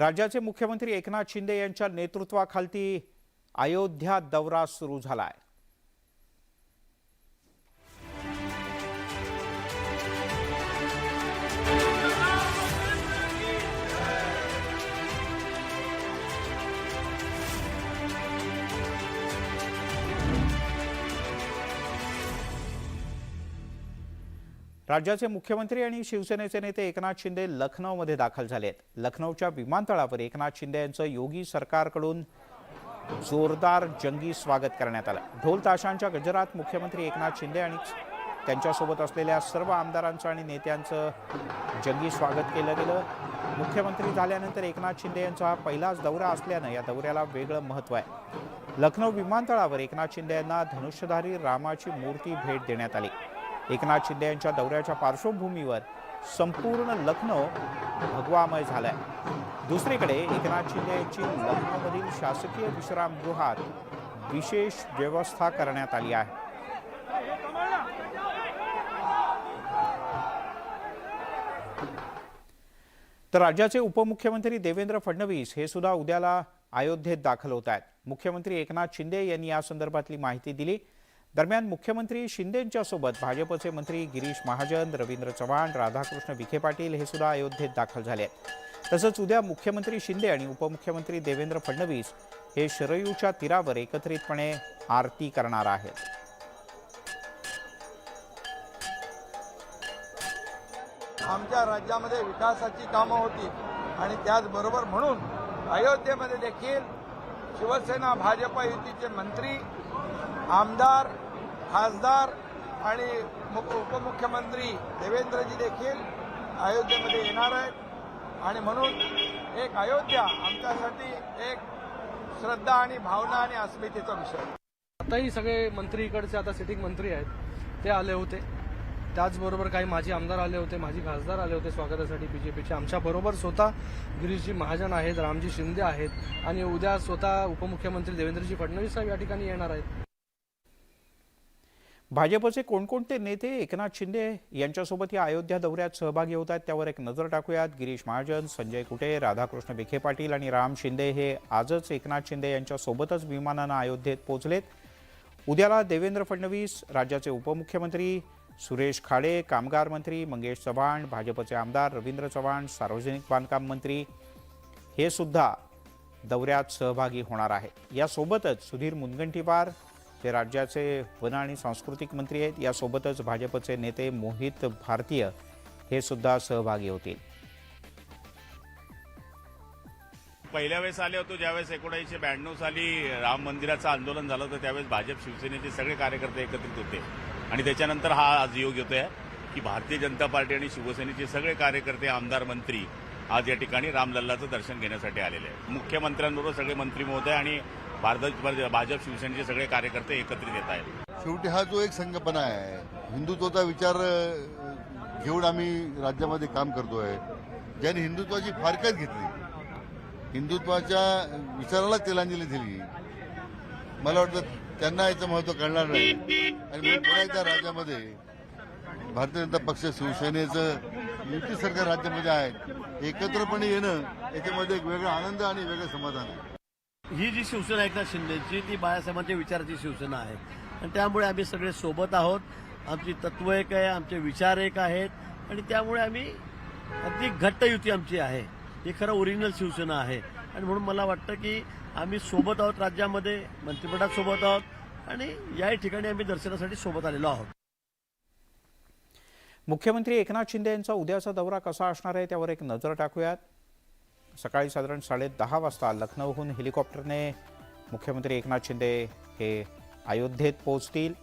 राज्याचे मुख्यमंत्री एकनाथ शिंदे यांच्या नेतृत्वाखाली अयोध्या दौरा सुरू झालाय। राज्याचे मुख्यमंत्री आणि शिवसेनेचे नेते एकनाथ शिंदे लखनौमध्ये दाखल झालेत। लखनौच्या विमानतळावर एकनाथ शिंदे यांचं योगी सरकारकडून जोरदार जंगी स्वागत करण्यात आलं। ढोल ताशांच्या गजरात मुख्यमंत्री एकनाथ शिंदे आणि त्यांच्यासोबत असलेल्या सर्व आमदारांचं आणि नेत्यांचं जंगी स्वागत केलं गेलं। मुख्यमंत्री झाल्यानंतर एकनाथ शिंदे यांचा हा पहिलाच दौरा असल्यानं या दौऱ्याला वेगळं महत्त्व आहे। लखनौ विमानतळावर एकनाथ शिंदे यांना धनुष्यधारी रामाची मूर्ती भेट देण्यात आली। एकनाथ शिंदे यांच्या दौऱ्याच्या पार्श्वभूमीवर संपूर्ण लखनौ भगवामय झालाय। दुसरीकडे एकनाथ शिंदे यांची लखनौमधील शासकीय विश्रामगृहात विशेष व्यवस्था करण्यात आली आहे। तर राज्याचे उपमुख्यमंत्री देवेंद्र फडणवीस हे सुद्धा उद्याला अयोध्येत दाखल होत आहेत। मुख्यमंत्री एकनाथ शिंदे यांनी या संदर्भातली माहिती दिली। दरम्यान मुख्यमंत्री शिंदेंच्या सोबत भाजपचे मंत्री गिरीश महाजन, रवींद्र चव्हाण, राधाकृष्ण विखे पाटील हे सुद्धा अयोध्येत दाखल झाले आहेत। तसंच उद्या मुख्यमंत्री शिंदे आणि उपमुख्यमंत्री देवेंद्र फडणवीस हे शरयूच्या तीरावर एकत्रितपणे आरती करणार आहेत। आमच्या राज्यामध्ये विकासाची कामं होती आणि त्याचबरोबर म्हणून अयोध्येमध्ये देखील शिवसेना भाजप युतीचे मंत्री, आमदार, खासदार आणि उपमुख्यमंत्री देवेंद्रजी देखील अयोध्येमध्ये येणार आहेत आणि म्हणून एक अयोध्या आमच्यासाठी एक श्रद्धा आणि भावना आणि अस्मितेचा विषय। आताही सगळे मंत्री इकडचे आता सिटिंग मंत्री आहेत ते आले होते, त्याचबरोबर काही माजी आमदार आले होते, माजी खासदार आले होते स्वागतासाठी बीजेपीचे। आमच्याबरोबर स्वतः गिरीशजी महाजन आहेत, रामजी शिंदे आहेत आणि उद्या स्वतः उपमुख्यमंत्री देवेंद्रजी फडणवीस साहेब या ठिकाणी येणार आहेत। भाजपचे कोणकोणते नेते एकनाथ शिंदे यांच्यासोबत या अयोध्या दौऱ्यात सहभागी होत आहेत त्यावर एक नजर टाकूयात। गिरीश महाजन, संजय कुटे, राधाकृष्ण विखे पाटील आणि राम शिंदे हे आजच एकनाथ शिंदे यांच्या सोबतच विमानानं अयोध्येत पोहोचलेत। उद्याला देवेंद्र फडणवीस, राज्याचे उपमुख्यमंत्री सुरेश खाडे, कामगार मंत्री मंगेश चव्हाण, भाजपचे आमदार रवींद्र चव्हाण, सार्वजनिक बांधकाम मंत्री हे सुद्धा दौऱ्यात सहभागी होणार आहेत। यासोबतच सुधीर मुनगंटीवार ते राज्याचे वन आणि सांस्कृतिक मंत्री आहेत। यासोबतच भाजपचे नेते मोहित भारतीय हे सुद्धा सहभागी होतील। पहिल्या वेळेस आले होतो ज्यावेळेस 1992 साली राम मंदिराचं आंदोलन झालं होतं, त्यावेळेस भाजप शिवसेनेचे सगळे कार्यकर्ते एकत्रित होते आणि त्याच्यानंतर हा आज योग येतोय की भारतीय जनता पार्टी आणि शिवसेनेचे सगळे कार्यकर्ते, आमदार, मंत्री आज या ठिकाणी रामलल्लाचं दर्शन घेण्यासाठी आलेले आहेत। मुख्यमंत्र्यांबरोबर सगळे मंत्री महोदय आणि भाजप शिवसेनेचे सगळे कार्यकर्ते एकत्रित येत आहेत। शेवटी हा जो एक संघपणा आहे, हिंदुत्वाचा विचार घेऊन आम्ही राज्यामध्ये काम करतोय। ज्यांनी हिंदुत्वाची फारकत घेतली, हिंदुत्वाच्या विचाराला तिलांजली दिली, मला वाटतं त्यांना याचं महत्त्व कळणार नाही आणि म्हणून पुन्हा एकदा राज्यामध्ये भारतीय जनता पक्ष, शिवसेनेचं युती सरकार राज्यामध्ये आहे, एकत्रपणे येणं याच्यामध्ये एक वेगळा आनंद आणि वेगळं समाधान आहे। ही जी शिवसेना एकनाथ शिंदेची ती बाळासाहेबांच्या विचाराची शिवसेना आहे आणि त्यामुळे आम्ही सगळे सोबत आहोत। आमची तत्व एक आहे, आमचे विचार एक आहेत आणि त्यामुळे आम्ही अगदी घट्ट युती आमची आहे। ही खरं ओरिजिनल शिवसेना आहे आणि म्हणून मला वाटतं की आम्ही सोबत आहोत, राज्यामध्ये मंत्रिमंडळात सोबत आहोत आणि या ठिकाणी आम्ही दर्शनासाठी सोबत आलेलो आहोत। मुख्यमंत्री एकनाथ शिंदे यांचा उद्याचा दौरा कसा असणार आहे त्यावर एक नजर टाकूयात। सकाळी साधारण 10:30 वाजता लखनौहून हेलिकॉप्टरने मुख्यमंत्री एकनाथ शिंदे हे अयोध्येत पोहोचतील।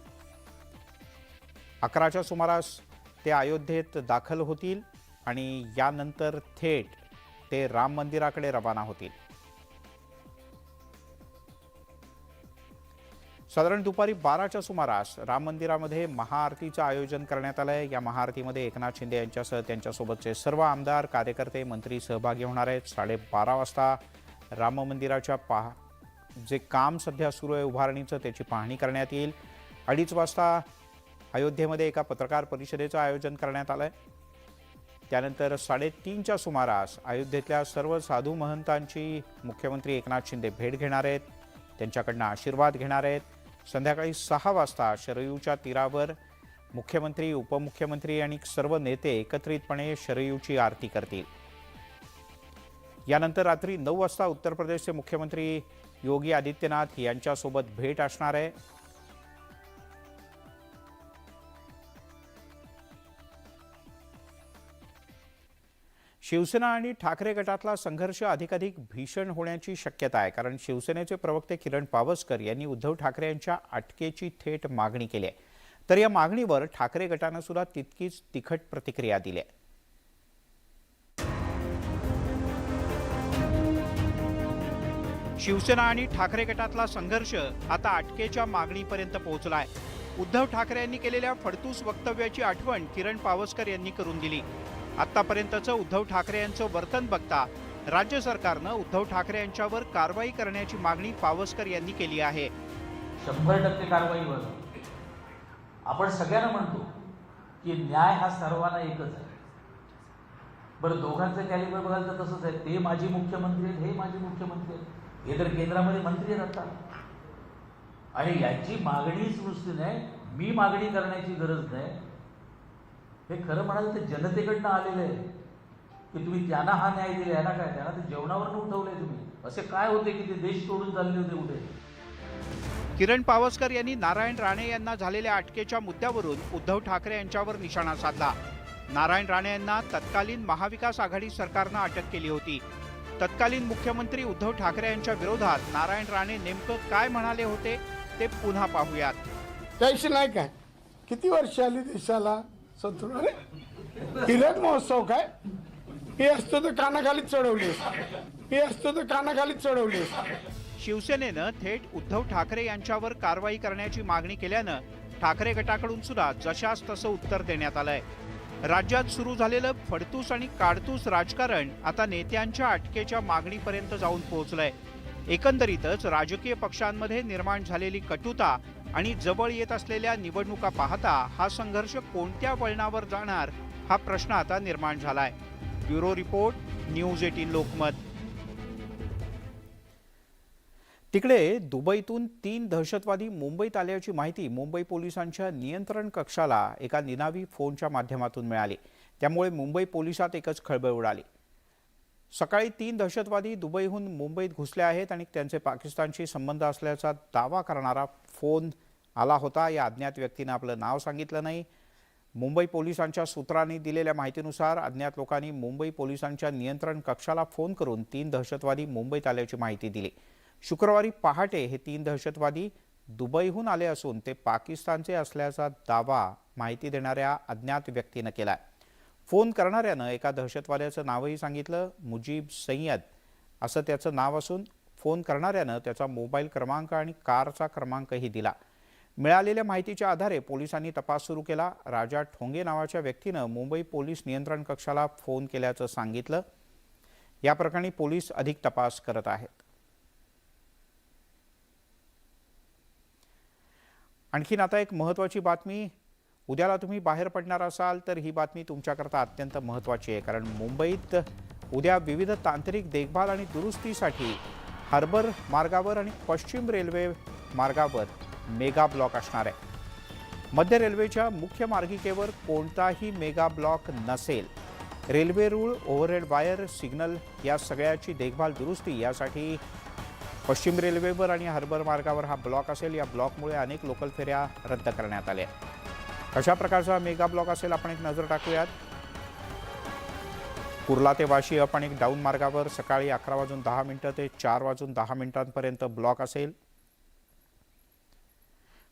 11च्या सुमारास ते अयोध्येत दाखल होतील आणि यानंतर थेट ते राम मंदिराकडे रवाना होतील। साधारण दुपारी 12च्या सुमारास राम मंदिरामध्ये महाआरतीचं आयोजन करण्यात आलं आहे। या महाआरतीमध्ये एकनाथ शिंदे यांच्यासह त्यांच्यासोबतचे सर्व आमदार, कार्यकर्ते, मंत्री सहभागी होणार आहेत। 12:30 वाजता राम मंदिराच्या जे काम सध्या सुरू आहे उभारणीचं त्याची पाहणी करण्यात येईल। 2:30 वाजता अयोध्येमध्ये एका पत्रकार परिषदेचं आयोजन करण्यात आलं आहे। त्यानंतर 3:30च्या सुमारास अयोध्येतल्या सर्व साधू महंतांची मुख्यमंत्री एकनाथ शिंदे भेट घेणार आहेत, त्यांच्याकडनं आशीर्वाद घेणार आहेत. संध्याकाळी 6 वाजता शरयूच्या तीरावर मुख्यमंत्री, उपमुख्यमंत्री आणि सर्व नेते एकत्रितपणे शरयूची आरती करतील. यानंतर रात्री 9 वाजता उत्तर प्रदेशचे मुख्यमंत्री योगी आदित्यनाथ यांच्यासोबत भेट असणार आहे. शिवसेना आणि ठाकरे गटातला संघर्ष अधिकाधिक भीषण होण्याची शक्यता आहे, कारण शिवसेनेचे प्रवक्ते किरण पावसकर यांनी उद्धव ठाकरे यांच्या अटकेची थेट मागणी केली आहे. तर या मागणीवर ठाकरे गटानं सुद्धा तितकीच तिखट प्रतिक्रिया दिली आहे. शिवसेना आणि ठाकरे गटातला संघर्ष आता अटकेच्या मागणीपर्यंत पोहोचलाय. उद्धव ठाकरे यांनी केलेल्या फडतूस वक्तव्याची आठवण किरण पावसकर यांनी करून दिली. आतापर्यंतचं उद्धव ठाकरे यांचं वर्तन बघता राज्य सरकारनं उद्धव ठाकरे यांच्यावर कारवाई करण्याची मागणी पावसकर यांनी केली आहे. 100% कारवाईवर आपण सगळ्यांना म्हणतो की न्याय हा सर्वांना एकच आहे. बरं, दोघांचं कॅलिबर बघाल तर तसंच आहे. ते माजी मुख्यमंत्री आहेत, हे माजी मुख्यमंत्री आहेत. हे तर केंद्रामध्ये मंत्री राहतात आणि याची मागणीच नुसती नाही, मी मागणी करण्याची गरज नाही. हे खरं म्हणाल तर जनतेकडनं आलेलं आहे की तुम्ही त्यांना हा न्याय दिला, याला काय, त्यांना ते जेवणावरनं उठवलंय तुम्ही. असे काय होते की ते देश सोडून चालले होते कुठे? किरण पावसकर यांनी नारायण राणे यांना झालेल्या अटकेच्या मुद्द्यावरून उद्धव ठाकरे यांच्यावर निशाणा साधला. नारायण राणे यांना तत्कालीन महाविकास आघाडी सरकारनं अटक केली होती. तत्कालीन मुख्यमंत्री उद्धव ठाकरे यांच्या विरोधात नारायण राणे नेमकं काय म्हणाले होते ते पुन्हा पाहूयात. त्याशी नाही काय, किती वर्ष आली देशाला संतुलन? हिरक महोत्सव काय हे असतं तर कानाखालीच चढवलीस, हे असतं तर कानाखालीच चढवलीस. शिवसेनेनं थेट उद्धव ठाकरे यांच्यावर कारवाई करण्याची मागणी केल्यानं ठाकरे गटाकडून सुद्धा जशास तसं उत्तर देण्यात आलंय. राज्यात सुरू झालेलं फडतूस आणि काडतूस राजकारण आता नेत्यांच्या अटकेच्या मागणीपर्यंत जाऊन पोहोचलंय. एकंदरीतच राजकीय पक्षांमध्ये निर्माण झालेली कटुता आणि जवळ येत असलेल्या निवडणुका पाहता हा संघर्ष कोणत्या वळणावर जाणार हा प्रश्न आता निर्माण झालाय. Bureau report, news 18 Lokmat. तिकडे दुबईतून 3 दहशतवादी मुंबईत आल्याची माहिती मुंबई पोलिसांच्या नियंत्रण कक्षाला एका निनावी फोनच्या माध्यमातून मिळाली. त्यामुळे मुंबई पोलिसात एकच खळबळ उडाली. सकाळी 3 दहशतवादी दुबईहून मुंबईत घुसले आहेत आणि त्यांचे पाकिस्तानशी संबंध असल्याचा दावा करणारा फोन आला होता. या अज्ञात व्यक्तीनं आपलं नाव सांगितलं नाही. मुंबई पोलिसांच्या सूत्रांनी दिलेल्या माहितीनुसार अज्ञात लोकांनी मुंबई पोलिसांच्या नियंत्रण कक्षाला फोन करून 3 दहशतवादी मुंबईत आल्याची माहिती दिली. शुक्रवारी पहाटे हे 3 दहशतवादी दुबईहून आले असून ते पाकिस्तानचे असल्याचा दावा माहिती देणाऱ्या अज्ञात व्यक्तीनं केला. फोन करणाऱ्यानं एका दहशतवाद्याचं नावही सांगितलं. मुजीब सय्यद असं त्याचं नाव असून फोन करणाऱ्यानं त्याचा मोबाईल क्रमांक आणि कारचा क्रमांकही दिला. मिळालेल्या माहितीच्या आधारे पोलिसांनी तपास सुरू केला. राजा ठोंगे नावाच्या व्यक्तीनं मुंबई पोलीस नियंत्रण कक्षाला फोन केल्याचं सांगितलं. या प्रकरणी पोलीस अधिक तपास करत आहेत. आणखीन आता एक महत्त्वाची बातमी. उद्याला तुम्ही बाहेर पडणार असाल तर ही बातमी तुमच्याकरता अत्यंत महत्त्वाची आहे, कारण मुंबईत उद्या विविध तांत्रिक देखभाल आणि दुरुस्तीसाठी हार्बर मार्गावर आणि पश्चिम रेल्वे मार्गावर मेगा ब्लॉक असणार आहे. मध्य रेल्वेच्या मुख्य मार्गिकेवर कोणताही मेगा ब्लॉक नसेल. रेल्वे रूळ, ओव्हरहेड वायर, सिग्नल या सगळ्याची देखभाल दुरुस्ती यासाठी पश्चिम रेल्वेवर आणि हार्बर मार्गावर हा ब्लॉक असेल. या ब्लॉकमुळे अनेक लोकल फेऱ्या रद्द करण्यात आल्या. कशा प्रकारचा मेगा ब्लॉक असेल आपण एक नजर टाकूयात. कुर्ला ते वाशी अप आणि डाऊन मार्गावर सकाळी 11:10 ते 4:10 ब्लॉक असेल.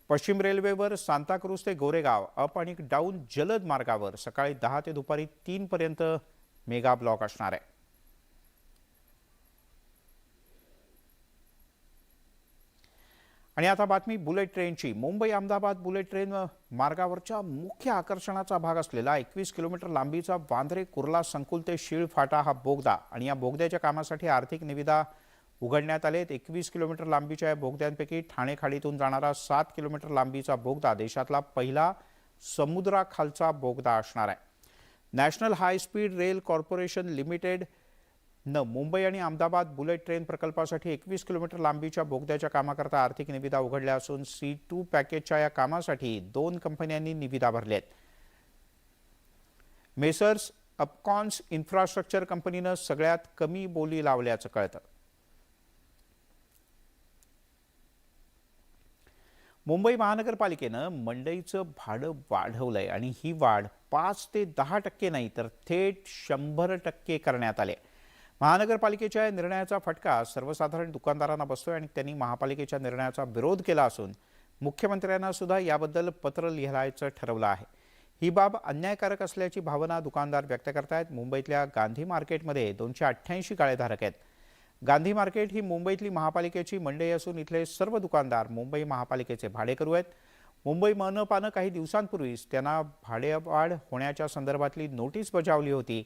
पश्चिम रेल्वेवर सांताक्रूज ते गोरेगाव अप आणि डाऊन जलद मार्गावर सकाळी 10 ते दुपारी 3 मेगा ब्लॉक असणार आहे. आणि आता बातमी बुलेट ट्रेनची. मुंबई अहमदाबाद बुलेट ट्रेन मार्गावरच्या मुख्य आकर्षणाचा भाग असलेला 21 किलोमीटर लांबीचा वांद्रे कुर्ला संकुल ते शीळ फाटा हा बोगदा आणि या बोगद्याच्या कामासाठी आर्थिक निविदा उघडण्यात आलेत. 21 किलोमीटर लांबीच्या या बोगद्यांपैकी ठाणे खाडीतून जाणारा 7 किलोमीटर लांबीचा बोगदा देशातला पहिला समुद्राखालचा बोगदा असणार आहे. National high speed rail corporation limited न मुंबई आणि अहमदाबाद बुलेट ट्रेन प्रकल्पासाठी 21 किलोमीटर लांबीच्या बोगद्याच्या कामाकरता आर्थिक निविदा उघडल्या असून C2 पॅकेजच्या या कामासाठी 2 कंपन्यांनी निविदा भरल्यात. मेसर्स अपकॉन्स इन्फ्रास्ट्रक्चर कंपनीनं सगळ्यात कमी बोली लावल्याचं कळतं. मुंबई महानगरपालिकेनं मंडईचं भाडं वाढवलंय आणि ही वाढ 5 ते 10% नाही तर थेट 100% करण्यात आले. महानगरपालिकेच्या या निर्णयाचा फटका सर्वसाधारण दुकानदारांना बसतोय आणि त्यांनी महापालिकेच्या निर्णयाचा विरोध केला असून मुख्यमंत्र्यांना सुद्धा याबद्दल पत्र लिहायचं ठरवलं आहे. ही बाब अन्यायकारक असल्याची भावना दुकानदार व्यक्त करतायत. मुंबईतल्या गांधी मार्केटमध्ये 288 गाळेधारक आहेत. गांधी मार्केट ही मुंबईतली महापालिकेची मंडई असून इथले सर्व दुकानदार मुंबई महापालिकेचे भाडेकरू आहेत. मुंबई मनपानं काही दिवसांपूर्वीच त्यांना भाडेवाढ होण्याच्या संदर्भातली नोटीस बजावली होती.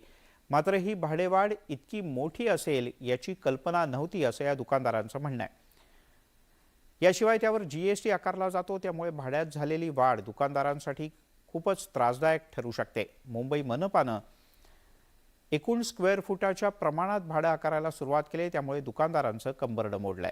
मात्र ही भाडेवाढ इतकी मोठी असेल याची कल्पना नव्हती असं या दुकानदारांचं म्हणणं आहे. याशिवाय त्यावर GST आकारला जातो, त्यामुळे भाड्यात झालेली वाढ दुकानदारांसाठी खूपच त्रासदायक ठरू शकते. मुंबई मनपानं एकूण स्क्वेअर फुटाच्या प्रमाणात भाडं आकारायला सुरुवात केली, त्यामुळे दुकानदारांचं कंबरडं मोडलंय.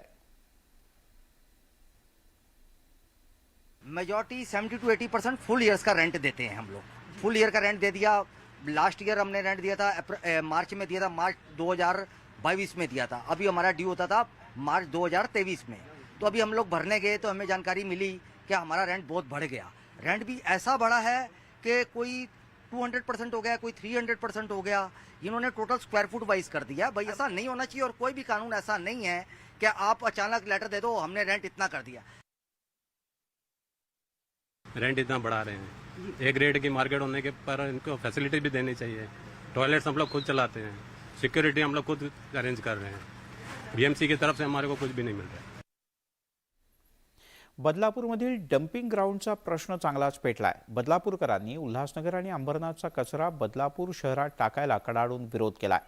मेजॉरिटी 70 to 80% फुल ईयर्स का रेंट देते हैं हम लोग. फुल ईयर का रेंट दे दिया. लास्ट ईयर हमने रेंट दिया था मार्च में दिया था, मार्च 2022 में दिया था. अभी हमारा ड्यू होता था मार्च 2023 में. तो अभी हम लोग भरने गए तो हमें जानकारी मिली कि हमारा रेंट बहुत बढ़ गया. रेंट भी ऐसा बढ़ा है कि कोई 200% हो गया, कोई 300% हो गया. इन्होंने टोटल स्क्वायर फुट वाइज कर दिया. भाई ऐसा नहीं होना चाहिए और कोई भी कानून ऐसा नहीं है कि आप अचानक लेटर दे दो हमने रेंट इतना कर दिया. रेंट इतना बढ़ा रहे हैं. एक रेट की मार्केट होने के पर इनको फैसिलिटी भी देनी चाहिए. टॉयलेट्स हम लोग खुद चलाते हैं, सिक्योरिटी हम लोग खुद अरेंज कर रहे हैं. BMC की तरफ से हमारे को कुछ भी नहीं मिल रहा है. बदलापूरमधील डम्पिंग ग्राउंडचा प्रश्न चांगलाच पेटलाय. बदलापूरकरांनी उल्हासनगर आणि अंबरनाथचा कचरा बदलापूर शहरात टाकायला कडाडून विरोध केलाय.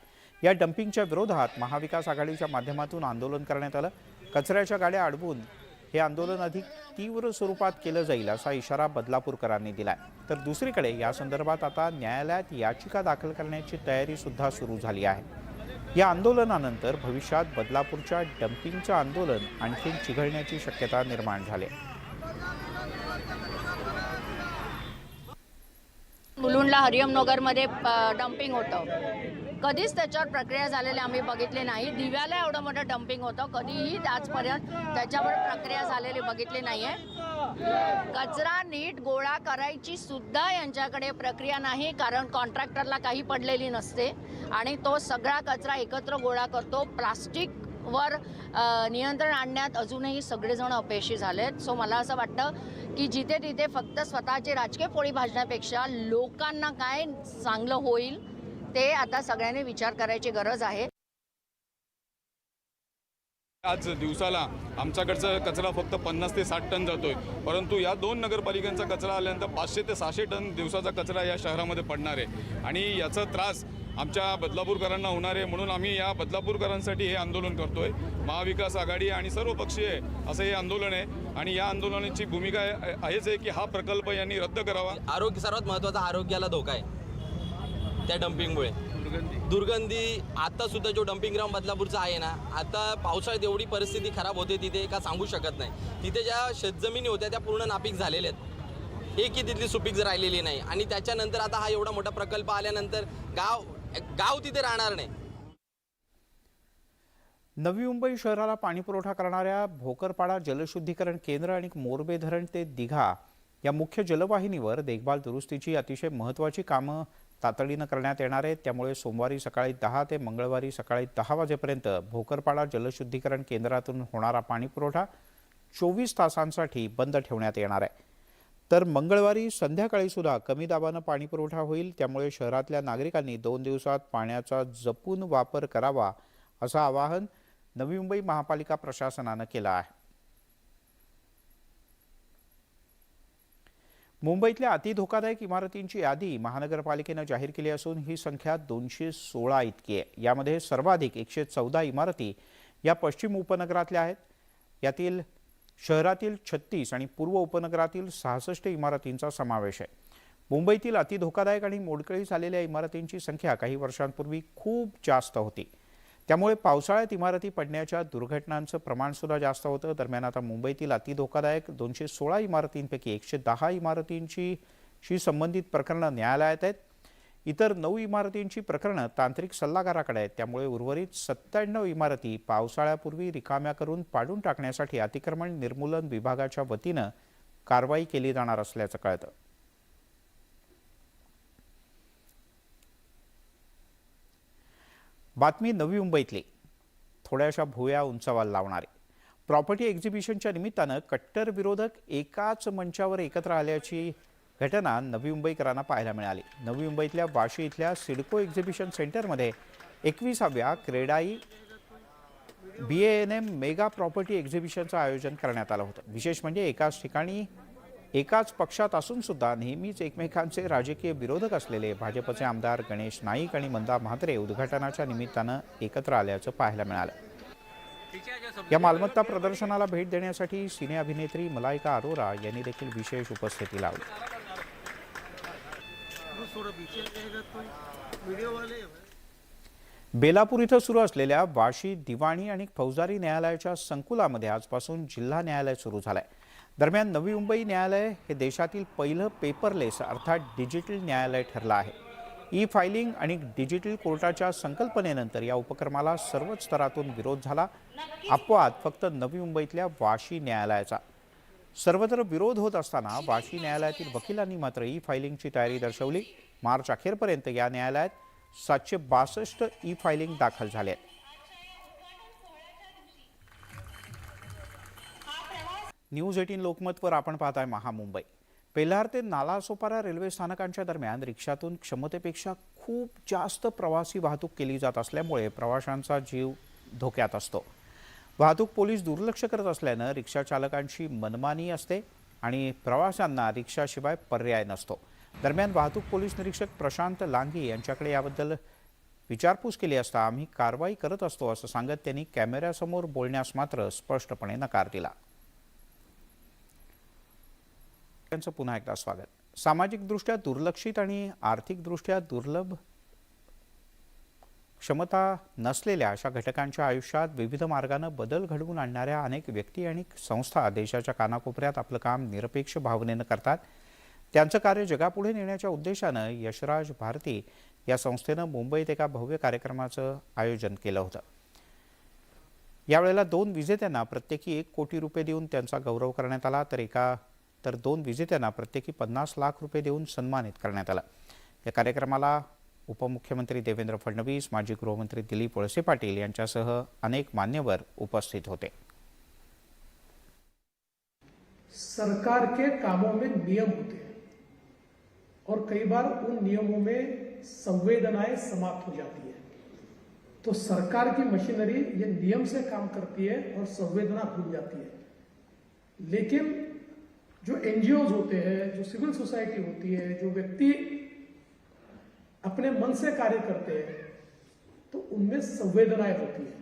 या डम्पिंगच्या विरोधात महाविकास आघाडीच्या माध्यमातून आंदोलन करण्यात आलं. कचऱ्याच्या गाड्या अडवून हे आंदोलन अधिक तीव्र स्वरूपात केलं जाईल असा इशारा बदलापूरकरांनी दिलाय. तर दुसरीकडे या संदर्भात आता न्यायालयात याचिका दाखल करण्याची तयारी सुद्धा सुरू झाली आहे. या आंदोलनानंतर भविष्यात बदलापूरच्या डम्पिंगचं आंदोलन आणखी चिघळण्याची शक्यता निर्माण झाली. मुलुंडला हरिओमनगरमध्ये डम्पिंग होतं. कधीच त्याच्यावर प्रक्रिया झालेली आम्ही बघितली नाही. दिव्याला एवढं मोठं डम्पिंग होतं, कधीही आजपर्यंत त्याच्यावर प्रक्रिया झालेली बघितली नाहीये. कचरा नीट गोळा करायची सुद्धा यांच्याकडे प्रक्रिया नाही, कारण कॉन्ट्रॅक्टरला काही पडलेली नसते आणि तो सगळा कचरा एकत्र गोळा करतो. प्लास्टिकवर नियंत्रण आणण्यात अजूनही सगळेजण अपयशी झालेत. सो मला असं वाटतं की जिथे तिथे फक्त स्वतःची राजकीय पोळी भाजण्यापेक्षा लोकांना काय चांगलं होईल ते आता सगळ्यांनी विचार करायची गरज आहे. आज दिवसाला आमच्याकडचा कचरा फक्त 50 ते 60 टन जातोय, परंतु या 2 नगरपालिकांचा कचरा आल्यानंतर 500 ते 600 टन दिवसाचा कचरा या शहरामध्ये पडणार आहे आणि याचा त्रास आमच्या बदलापूरकरांना होणार आहे. म्हणून आम्ही या बदलापूरकरांसाठी हे आंदोलन करतोय. महाविकास आघाडी आणि सर्वपक्षीय असं हे आंदोलन आहे आणि या आंदोलनाची भूमिका आहेच आहे की हा प्रकल्प यांनी रद्द करावा. आरोग्य सर्वात महत्त्वाचा, आरोग्याला धोका आहे त्या डम्पिंगमुळे. दुर्गंधी आता सुद्धा जो डम्पिंग ग्राउंड बदलापूरचा आहे ना, आता पावसाळ्यात एवढी परिस्थिती खराब होते तिथे का सांगू शकत नाही. तिथे ज्या शेतजमिनी होत्या त्या पूर्ण नापीक झालेल्या आहेत, एकही तिथली सुपीक राहिलेली नाही आणि त्याच्यानंतर आता हा एवढा मोठा प्रकल्प आल्यानंतर गाव तिथे राहणार नाही. नवी मुंबई शहराला पाणीपुरवठा करणाऱ्या भोकरपाडा जलशुद्धीकरण केंद्र आणि मोरबे धरण ते दिघा या मुख्य जलवाहिनीवर देखभाल दुरुस्तीची अतिशय महत्त्वाची कामं तातडीनं करण्यात येणार आहेत. त्यामुळे सोमवारी सकाळी 10 ते मंगळवारी सकाळी 10 वाजेपर्यंत भोकरपाडा जलशुद्धीकरण केंद्रातून होणारा पाणीपुरवठा 24 तासांसाठी बंद ठेवण्यात येणार आहे. तर मंगळवारी संध्याकाळी सुद्धा कमी दाबानं पाणीपुरवठा होईल. त्यामुळे शहरातल्या नागरिकांनी 2 दिवसात पाण्याचा जपून वापर करावा असं आवाहन नवी मुंबई महापालिका प्रशासनानं केलं आहे. मुंबईतल्या अतिधोकादायक इमारतींची यादी महानगरपालिकेनं जाहीर केली असून ही संख्या 216 इतकी आहे. यामध्ये सर्वाधिक 114 इमारती या पश्चिम उपनगरातल्या आहेत. यातील शहरातील 36 आणि पूर्व उपनगरातील 66 इमारतींचा समावेश आहे. मुंबईतील अतिधोकादायक आणि मोडकळीस आलेल्या इमारतींची संख्या काही वर्षांपूर्वी खूप जास्त होती. त्यामुळे पावसाळ्यात इमारती पडण्याच्या दुर्घटनांचं प्रमाण सुद्धा जास्त होतं. दरम्यान आता मुंबईतील अतिधोकादायक 216 इमारतींपैकी 110 इमारतींशी संबंधित प्रकरणं न्यायालयात आहेत. इतर 9 इमारतींची प्रकरणं तांत्रिक सल्लागाराकडे आहेत. त्यामुळे उर्वरित 97 इमारती पावसाळ्यापूर्वी रिकाम्या करून पाडून टाकण्यासाठी अतिक्रमण निर्मूलन विभागाच्या वतीनं कारवाई केली जाणार असल्याचं कळतं. बातमी नवी मुंबईतली, थोड्याशा भुवया उंचावायला लावणारी. प्रॉपर्टी एक्झिबिशनच्या निमित्तानं कट्टर विरोधक एकाच मंचावर एकत्र आल्याची घटना नवी मुंबईकरांना पाहायला मिळाली. नवी मुंबईतल्या वाशी इथल्या सिडको एक्झिबिशन सेंटरमध्ये 21व्या क्रेडाई BANM मेगा प्रॉपर्टी एक्झिबिशनचं आयोजन करण्यात आलं होतं. विशेष म्हणजे एकाच ठिकाणी एकाच पक्षात असून सुद्धा नेहमीच एकमेकांचे राजकीय विरोधक असलेले भाजपचे आमदार गणेश नाईक आणि मंदा म्हात्रे उद्घाटनाच्या निमित्तानं एकत्र आल्याचं पाहायला मिळालं. या मालमत्ता प्रदर्शनाला भेट देण्यासाठी सिने अभिनेत्री मलायका अरोरा यांनी देखील विशेष उपस्थिती लावली. बेलापूर इथं सुरू असलेल्या वाशी दिवाणी आणि फौजदारी न्यायालयाच्या संकुलामध्ये आजपासून जिल्हा न्यायालय सुरू झालंय. दरम्यान नवी मुंबई न्यायालय हे देशातील पहिलं पेपरलेस अर्थात डिजिटल न्यायालय ठरलं आहे. ई फायलिंग आणि डिजिटल कोर्टाच्या संकल्पनेनंतर या उपक्रमाला सर्वच स्तरातून विरोध झाला. अपवाद फक्त नवी मुंबईतल्या वाशी न्यायालयाचा. सर्वत्र विरोध होत असताना वाशी न्यायालयातील वकिलांनी मात्र ई फायलिंगची तयारी दर्शवली. मार्च अखेरपर्यंत या न्यायालयात 762 ई फायलिंग दाखल झाले आहेत. न्यूज 18 लोकमतवर आपण पाहताय महामुंबई. पेल्हार ते नालासोपारा रेल्वे स्थानकांच्या दरम्यान रिक्षातून क्षमतेपेक्षा खूप जास्त प्रवासी वाहतूक केली जात असल्यामुळे प्रवाशांचा जीव धोक्यात असतो. वाहतूक पोलीस दुर्लक्ष करत असल्यानं रिक्षा चालकांची मनमानी असते आणि प्रवाशांना रिक्षाशिवाय पर्याय नसतो. दरम्यान वाहतूक पोलीस निरीक्षक प्रशांत लांघी यांच्याकडे याबद्दल विचारपूस केली असता आम्ही कारवाई करत असतो असं सांगत त्यांनी कॅमेऱ्यासमोर बोलण्यास मात्र स्पष्टपणे नकार दिला. पुन्हा एकदा स्वागत. सामाजिकदृष्ट्या दुर्लक्षित आणि आर्थिकदृष्ट्या दुर्लभ क्षमता नसलेल्या अशा घटकांच्या आयुष्यात विविध मार्गानं बदल घडवून आणणाऱ्या अनेक व्यक्ती आणि संस्था देशाच्या कानाकोपऱ्यात आपलं काम निरपेक्ष भावनेनं करतात. त्यांचं कार्य जगापुढे नेण्याच्या उद्देशानं यशराज भारती या संस्थेनं मुंबईत एका भव्य कार्यक्रमाचं आयोजन केलं होतं. यावेळेला 2 विजेत्यांना प्रत्येकी 1 कोटी रुपये देऊन त्यांचा गौरव करण्यात आला, तर 2 विजेत्यांना प्रत्येकी 50 लाख रुपये देऊन सन्मानित करण्यात आलं. या कार्यक्रमाला उपमुख्यमंत्री देवेंद्र फडणवीस, माजी गृहमंत्री दिलीप वळसे पाटील यांच्यासह अनेक मान्यवर उपस्थित होते. सरकार के कामों में नियम होते हैं और कई बार उन नियमों में संवेदनाएं समाप्त हो जाती है. तो सरकार की मशीनरी ये नियम से काम करती है और संवेदना भूल जाती है. लेकिन जो एनजीओज होते हैं, जो सिविल सोसाइटी होती है, जो व्यक्ति अपने मन से कार्य करते हैं, तो उनमें संवेदनाएं होती है.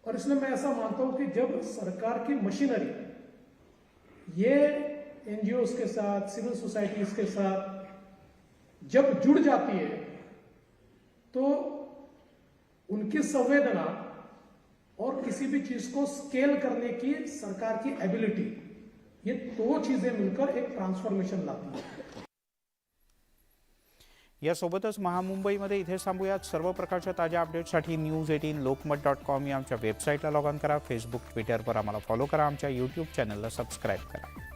और इसलिए मैं ऐसा मानता हूं कि जब सरकार की मशीनरी ये एनजीओज के साथ, सिविल सोसाइटीज के साथ जब जुड़ जाती है तो उनकी संवेदना और किसी भी चीज को स्केल करने की सरकार की एबिलिटी, ये 2 चीजें मिलकर एक ट्रांसफॉर्मेशन लाती है. यासोबतच महामुंबईमध्ये इथे थांबूयात. सर्व प्रकारच्या ताज्या अपडेट्ससाठी news18lokmat.com या आमच्या वेबसाईटला लॉग ऑन करा. फेसबुक, ट्विटरवर आम्हाला फॉलो करा. आमच्या YouTube चॅनलला सबस्क्राईब करा.